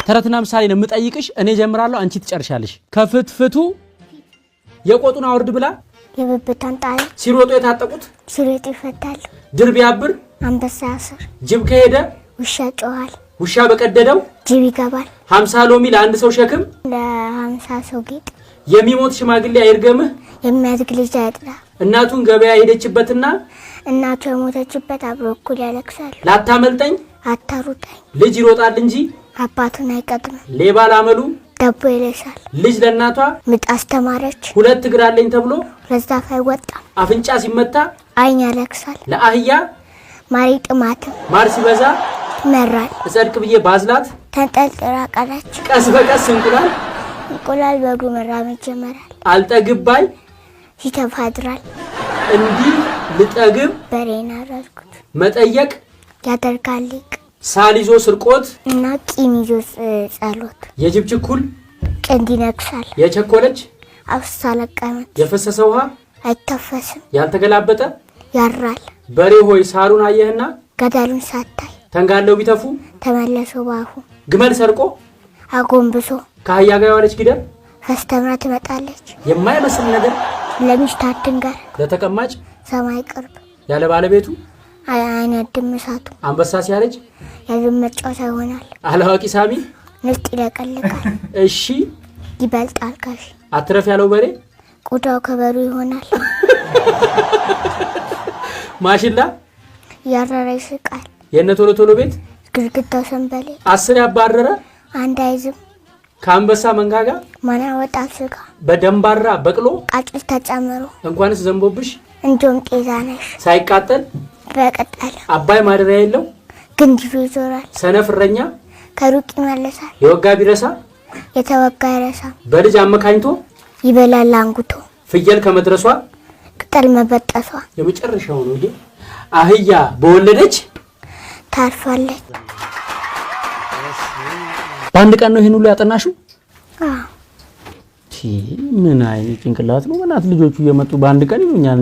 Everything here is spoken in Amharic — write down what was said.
ተረትና ምሳሌ ነው የምጠይቅሽ እኔ ጀምራለሁ አንቺ ትጨርሻለሽ ከፍትፍቱ የቆጡን አውርድ ብላ የብብታን ጣል ሲሮጡ የታጠቁት ሲሮጡ ይፈታሉ ድር ቢያብር አንበሳ ያስር ጅብ ከሄደ ውሻ ጮሃል ውሻ በቀደደው ጅብ ይገባል 50 ሎሚ ለአንድ ሰው ሸክም ለ50 ሰው ጌጥ የሚሞት ሽማግሌ አይርገምህ የሚያድግ ልጅ አይጥላ እናቱን ገበያ ሄደችበትና እናቱ የሞተችበት አብሮ እኩል ያለቅሳል ላታመልጠኝ አታሩጣኝ ልጅ ይሮጣል እንጂ አባቱን አይቀድምም ሌባ ላመሉ ዳቦ ይለሳል ልጅ ለእናቷ ምጥ አስተማረች ሁለት እግር አለኝ ተብሎ ለዛፍ አይወጣም አፍንጫ ሲመታ አይን ያለቅሳል ለአህያ ማሪ ጥማት ማር ሲበዛ መራል እጸድቅ ብዬ ባዝላት ተንጠልጥላ ቀረች ቀስ በቀስ እንቁላል በዱ መራመድ ጀመራል አልጠግባይ ሲተፋድራል እንዲህ ልጠግብ በሬና አረልኩት መጠየቅ ያደርጋል ሊቅ ሳሊዞ ስርቆት እና ቂሚዞ ጸሎት የጅብ ችኩል ቀንዲ ነክሳል የቸኮለች አፍሳለቀመት የፈሰሰ ውሃ አይተፈስም ያልተገላበጠ ያራል በሬ ሆይ ሳሩን አየህና ገዳሉን ሳታይ ተንጋለው ቢተፉ ተመለሰው ባፉ ግመል ሰርቆ አጎንብሶ ካህያ ጋር ያለች ጊደር ፈስተምራ ትመጣለች የማይመስል ነገር ለሚስት አትንገር ለተቀማጭ ሰማይ ቅርብ ያለ ባለቤቱ አይን ያድምሳቱ አንበሳ ሲያረጅ ያዝመጫው ይሆናል አላዋቂ ሳሚ ንስጥ ይለቀልቃል እሺ ይበልጣል ካሽ አትረፍ ያለው በሬ ቆዳው ከበሩ ይሆናል ማሽላ ያረረ ይስቃል የነ ቶሎ ቶሎ ቤት ግድግዳው ሰንበሌ 10 ያባረረ አንድ አይዝም ካንበሳ መንጋጋ ማና ወጣ ስጋ በደንባራ በቅሎ ቃጭል ተጨምሮ እንኳንስ ዘንቦብሽ እንጆም ጤዛነሽ ሳይቃጠል በቀጣለ አባይ ማደሪያ የለው ግንጅሩ ይዞራል ሰነፍረኛ ከሩቅ ይመለሳል የወጋ ቢረሳ የተወጋ ይረሳ በልጅ አመካኝቶ ይበላል አንጉቶ ፍየል ከመድረሷ ቅጠል መበጠሷ የመጨረሻው ነው ይሄ አህያ በወለደች ታርፋለች በአንድ ቀን ነው ይሄን ሁሉ ያጠናሽው አዎ ምን አይነት ጭንቅላት ነው እናት ልጆቹ እየመጡ በአንድ ቀን ይሉኛል